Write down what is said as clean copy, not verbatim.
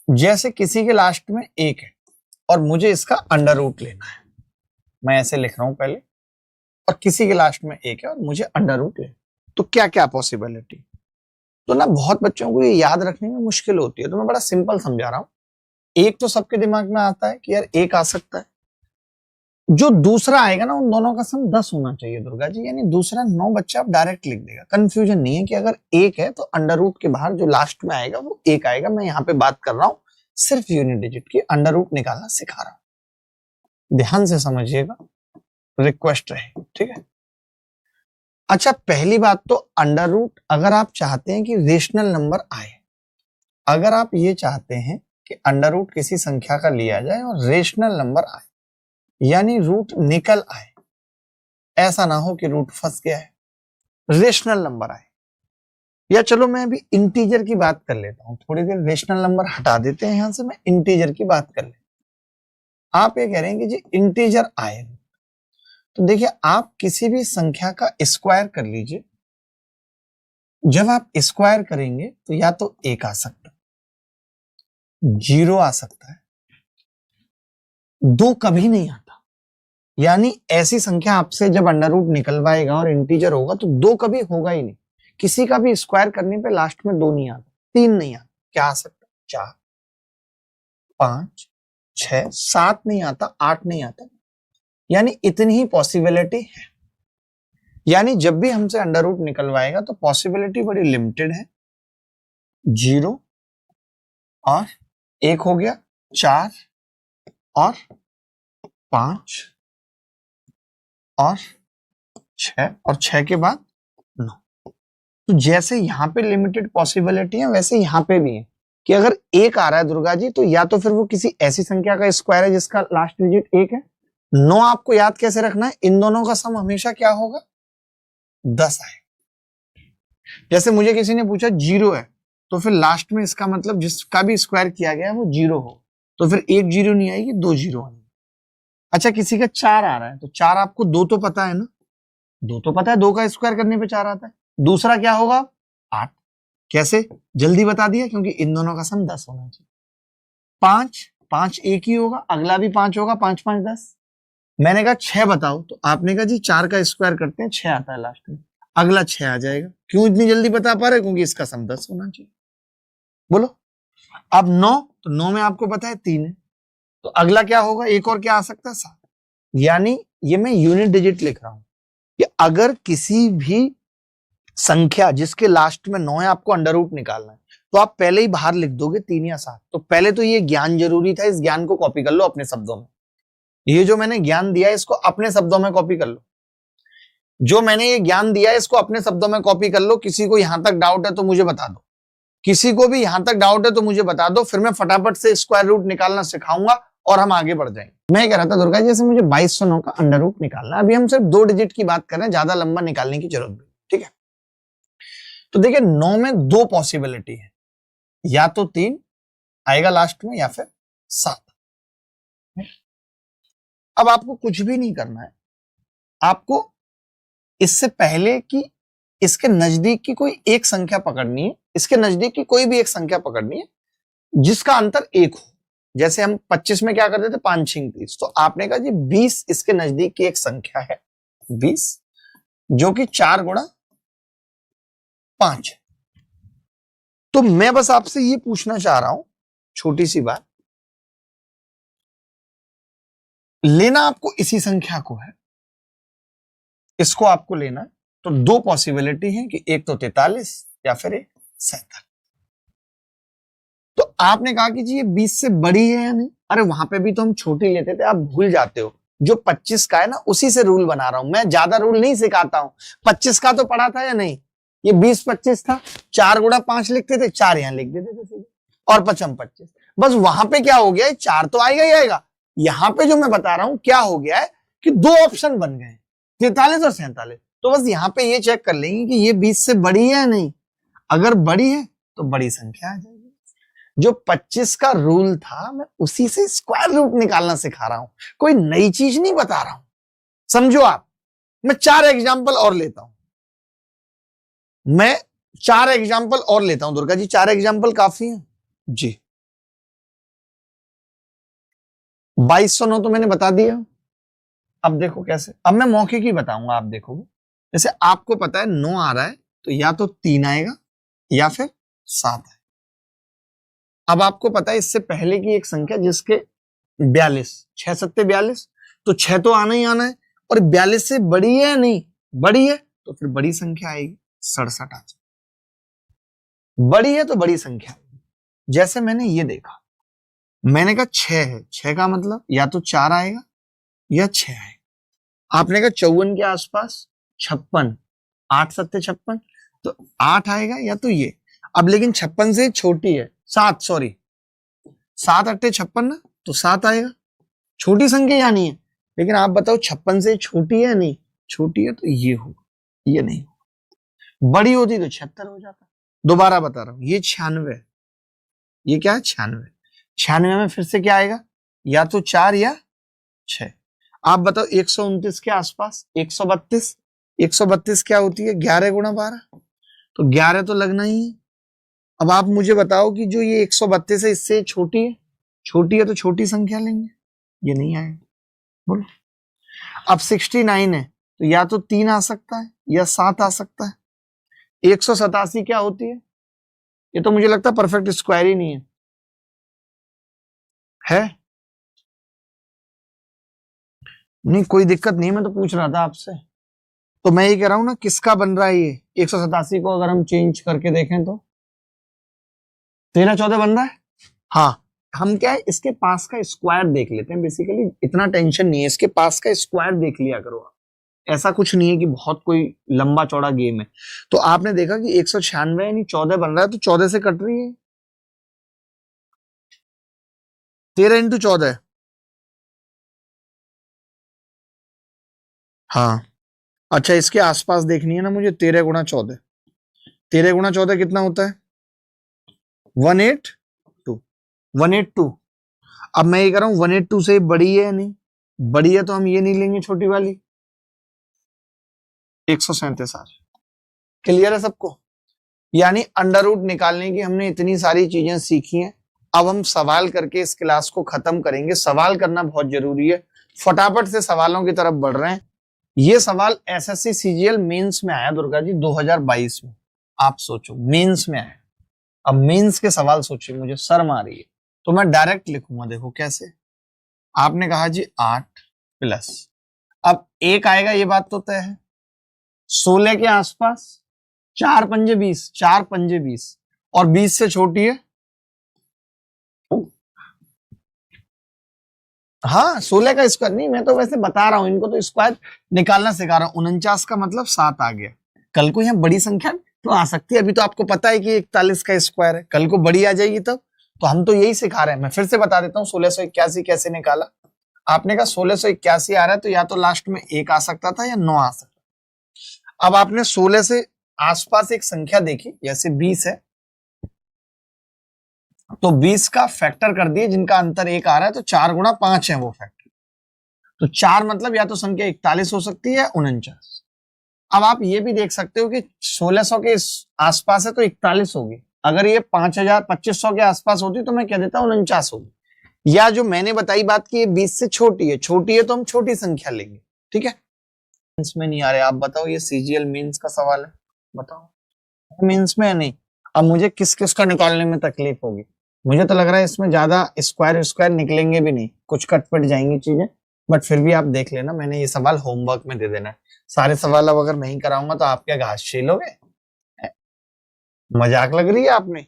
जैसे किसी के लास्ट में 1 है और मुझे इसका अंडर रूट लेना है, मैं ऐसे लिख रहा हूं पहले, और किसी के लास्ट में 1 है और मुझे अंडर रूट लेना, तो क्या क्या पॉसिबिलिटी। तो ना बहुत बच्चों को ये याद रखने में मुश्किल होती है, तो मैं बड़ा सिंपल समझा रहा हूं। एक तो सबके दिमाग में आता है कि यार 1 आ सकता है, जो दूसरा आएगा ना उन दोनों का सम 10 होना चाहिए दुर्गा जी, यानी दूसरा 9 बच्चा आप डायरेक्ट लिख देगा, कंफ्यूजन नहीं है कि अगर 1 है तो अंडर रूट के बाहर जो लास्ट में आएगा वो 1 आएगा। मैं यहाँ पे बात कर रहा हूं सिर्फ यूनिट डिजिट की, अंडर रूट निकालना सिखा रहा हूं, ध्यान से समझिएगा, रिक्वेस्ट रहेगी, ठीक है। अच्छा, पहली बात तो अंडर रूट अगर आप चाहते हैं कि रेशनल नंबर आए, अगर आप ये चाहते हैं कि अंडर रूट किसी संख्या का लिया जाए और रेशनल नंबर आए, यानी रूट निकल आए, ऐसा ना हो कि रूट फंस गया है, रेशनल नंबर आए। या चलो मैं अभी इंटीजर की बात कर लेता हूं, थोड़ी देर रेशनल नंबर हटा देते हैं यहां से, मैं इंटीजर की बात कर लेता हूं। आप ये कह रहे हैं कि जी इंटीजर आए, तो देखिए आप किसी भी संख्या का स्क्वायर कर लीजिए, जब आप स्क्वायर करेंगे तो या तो 1 आ सकता है, 0 आ सकता है, 2 कभी नहीं आता, यानी ऐसी संख्या आपसे जब अंडर रूट निकलवाएगा और इंटीजर होगा तो 2 कभी होगा ही नहीं। किसी का भी स्क्वायर करने पे लास्ट में 2 नहीं आता, 3 नहीं आता, क्या आ सकता है, 4, 5, 6, 7 नहीं आता, 8 नहीं आता, यानी इतनी ही पॉसिबिलिटी है। यानी जब भी हमसे अंडर रूट निकलवाएगा तो पॉसिबिलिटी बड़ी लिमिटेड है। 0 और 1 हो गया, 4 और 5 और 6 और 6 के बाद 9। तो जैसे यहां पे लिमिटेड पॉसिबिलिटी है वैसे यहां पे भी है कि अगर 1 आ रहा है दुर्गा जी तो या तो फिर वो किसी ऐसी संख्या का स्क्वायर है जिसका लास्ट डिजिट 1 है। 9 आपको याद कैसे रखना है, इन दोनों का सम हमेशा क्या होगा, 10 आए। जैसे मुझे किसी ने पूछा 0 है तो फिर लास्ट में इसका मतलब जिसका भी स्क्वायर किया गया है वो 0 हो, तो फिर 1 0 नहीं आएगी, 2 0 आएगी। अच्छा, किसी का 4 आ रहा है तो 4 आपको 2 तो पता है ना, 2 तो पता है, 2 का स्क्वायर करने पे 4 आता है। दूसरा क्या होगा, 8। कैसे, जल्दी बता दिया, क्योंकि इन दोनों का सम 10 होना चाहिए। 5 एक ही होगा, अगला भी 5 होगा, 5 5 10। मैंने कहा 6 बताओ, तो आपने कहा जी 4 का स्क्वायर करते हैं, 6 आता है लास्ट में, अगला 6 आ जाएगा। क्यों इतनी जल्दी बता पा रहे, क्योंकि इसका सम 10 होना चाहिए। बोलो, अब 9, तो 9 में आपको पता है 3 है, तो अगला क्या होगा, एक और क्या आ सकता है, 7। यानी ये मैं यूनिट डिजिट लिख रहा हूं कि अगर किसी भी संख्या जिसके लास्ट में 9 है आपको अंडर रूट निकालना है तो आप पहले ही बाहर लिख दोगे 3 या 7। तो पहले तो ये ज्ञान जरूरी था, इस ज्ञान को कॉपी कर लो अपने शब्दों में। ये जो मैंने ज्ञान दिया है इसको अपने शब्दों में कॉपी कर लो, जो मैंने ये ज्ञान दिया है इसको अपने शब्दों में कॉपी कर लो। किसी को यहां तक डाउट है तो मुझे बता दो, किसी को भी यहां तक डाउट है तो मुझे बता दो, फिर मैं फटाफट से स्क्वायर रूट निकालना सिखाऊंगा और हम आगे बढ़ जाएंगे। मैं कह रहा था दुर्गा जी, जैसे मुझे 2209 का अंडर रूट निकालना, अभी हम सिर्फ 2 डिजिट की बात कर रहे हैं, ज्यादा लंबा निकालने की जरूरत नहीं, ठीक है। तो देखिए 9 में 2 पॉसिबिलिटी है, या तो 3 आएगा लास्ट में या फिर 7। अब आपको कुछ भी नहीं करना है, आपको इससे पहले कि इसके नजदीक की कोई एक संख्या पकड़नी है, इसके नजदीक की कोई भी एक संख्या पकड़नी है जिसका अंतर 1 हो। जैसे हम 25 में क्या करते थे, 5 6 30, तो आपने कहा जी 20 इसके नजदीक की एक संख्या है, 20 जो कि 4 गुणा 5। तो मैं बस आपसे ये पूछना चाह रहा हूं, छोटी सी बात, लेना आपको इसी संख्या को है, इसको आपको लेना है। तो 2 पॉसिबिलिटी है कि एक तो 43 या फिर एक 47। तो आपने कहा कि जी ये 20 से बड़ी है या नहीं, अरे वहां पे भी तो हम छोटी लेते थे, आप भूल जाते हो। जो 25 का है ना उसी से रूल बना रहा हूं मैं, ज्यादा रूल नहीं सिखाता हूं। 25 का तो पढ़ा था या नहीं, ये 20 25 था, 4 गुणा 5 लिखते थे, 4 यहां लिख देते थे सीधे, और 55 25। बस वहां पे क्या हो गया है, 4 तो आएगा ही आएगा। यहां पे जो मैं बता रहा हूं क्या हो गया है कि 2 ऑप्शन बन गए, 43 और 47। तो बस यहां पे ये चेक कर लेंगे कि ये 20 से बड़ी है या नहीं, अगर बड़ी है तो बड़ी संख्या आ जाएगी। जो 25 का रूल था मैं उसी से स्क्वायर रूट निकालना सिखा रहा हूं, कोई नई चीज नहीं बता रहा हूं, समझो आप। मैं 4 एग्जाम्पल और लेता हूं, मैं 4 एग्जाम्पल और लेता हूं दुर्गा जी, 4 एग्जाम्पल काफी है जी। 2209 तो मैंने बता दिया। अब देखो कैसे, अब मैं मौके की बताऊंगा, आप देखो। जैसे आपको पता है 9 आ रहा है तो या तो 3 आएगा या फिर 7 है। अब आपको पता है इससे पहले की एक संख्या जिसके 42, 6 सत्ते 42, तो 6 तो आना ही आना है, और 42 से बड़ी है या नहीं, बड़ी है तो फिर बड़ी संख्या आएगी, 67 आ जाए। बड़ी है तो बड़ी संख्या आएगी। जैसे मैंने ये देखा, मैंने कहा 6 है, 6 का मतलब या तो 4 आएगा या 6 आएगा। आपने कहा 54 के आसपास 56, 8 सत्ते 56, तो 8 आएगा या तो ये। अब लेकिन 56 से छोटी है 7, सॉरी 7 अट्ठे 56 ना, तो 7 आएगा। छोटी संख्या यानी है, लेकिन आप बताओ 56 से छोटी है नहीं, छोटी है तो ये होगा, ये नहीं होगा। बड़ी होती तो 76 हो जाता। दोबारा बता रहा हूं, ये 96, ये क्या है 96, 96 में फिर से क्या आएगा, या तो 4 या 6। आप बताओ 129 के आसपास 132, 132 क्या होती है 11 गुणा 12, तो 11 तो लगना ही है। अब आप मुझे बताओ कि जो ये 132 है इससे छोटी है, छोटी है तो छोटी संख्या लेंगे, ये नहीं आएगा। बोलो। अब 69 है तो या तो 3 आ सकता है या 7 आ सकता है। 187 क्या होती है, ये तो मुझे लगता है परफेक्ट स्क्वायर ही नहीं है। नहीं कोई दिक्कत नहीं, मैं तो पूछ रहा था आपसे। तो मैं ये कह रहा हूं ना, किसका बन रहा है ये 187 को अगर हम चेंज करके देखें तो 13 14 बन रहा है। हाँ, हम क्या है इसके पास का स्क्वायर देख लेते हैं। बेसिकली इतना टेंशन नहीं है, इसके पास का स्क्वायर देख लिया करो आप। ऐसा कुछ नहीं है कि बहुत कोई लंबा चौड़ा गेम है। तो आपने देखा कि 196 यानी 14 बन रहा है, तो 14 से कट रही है 13 इंटू 14। हाँ अच्छा, इसके आसपास देखनी है ना मुझे। 13 गुणा 14, 13 गुणा 14 कितना होता है 182, 182। अब मैं ये कह रहा हूं 182 से बड़ी है या नहीं, बड़ी है तो हम ये नहीं लेंगे छोटी वाली 137। क्लियर है सबको। यानी अंडर रूट निकालने की हमने इतनी सारी चीजें सीखी हैं। अब हम सवाल करके इस क्लास को खत्म करेंगे। सवाल करना बहुत जरूरी है, फटाफट से सवालों की तरफ बढ़ रहे हैं। ये सवाल एसएससी सीजीएल मेंस में आया दुर्गा जी 2022 में। आप सोचो मेंस में आया। अब मेंस के सवाल सोचिए, मुझे शर्म आ रही है तो मैं डायरेक्ट लिखूंगा। देखो कैसे, आपने कहा जी 8 प्लस, अब 1 आएगा ये बात तो तय है, 16 के आसपास, 4 पंजे 20, 4 पंजे 20, और 20 से छोटी है। हाँ 16 का स्क्वायर नहीं, मैं तो वैसे बता रहा हूं, इनको तो स्क्वायर निकालना सिखा रहा हूं। 49 का मतलब 7 आ गया। कल को यहाँ बड़ी संख्या तो आ सकती है, अभी तो आपको पता है कि 41 का स्क्वायर है, कल को बड़ी आ जाएगी तब। तो हम तो यही सिखा रहे हैं। मैं फिर से बता देता हूँ 1681 कैसे निकाला। आपने कहा 1681 आ रहा है तो या तो लास्ट में 1 आ सकता था या 9 आ सकता। अब आपने 16 से आसपास एक संख्या देखी, जैसे 20 है तो 20 का फैक्टर कर दिए, जिनका अंतर 1 आ रहा है, तो 4 गुणा 5 है वो फैक्टर। तो 4 मतलब या तो संख्या 41 हो सकती है या 49। अब आप ये भी देख सकते हो कि 1600 के आसपास है तो 41 होगी। अगर ये 5000 2500 के आसपास होती तो मैं कह देता 49 होगी। या जो मैंने बताई बात की ये 20 से छोटी है, छोटी है तो हम छोटी संख्या लेंगे। ठीक है, में नहीं आ रहे। आप बताओ, ये सीजीएल मीन्स का सवाल है, बताओ मीन्स में है नहीं। अब मुझे किस किस का निकालने में तकलीफ होगी। मुझे तो लग रहा है इसमें ज्यादा स्क्वायर स्क्वायर निकलेंगे भी नहीं, कुछ कटपट जाएंगी चीजें। बट फिर भी आप देख लेना, मैंने ये सवाल होमवर्क में दे देना है। सारे सवाल अब अगर नहीं कराऊंगा तो आप क्या घास छीलोगे? मजाक लग रही है आप में?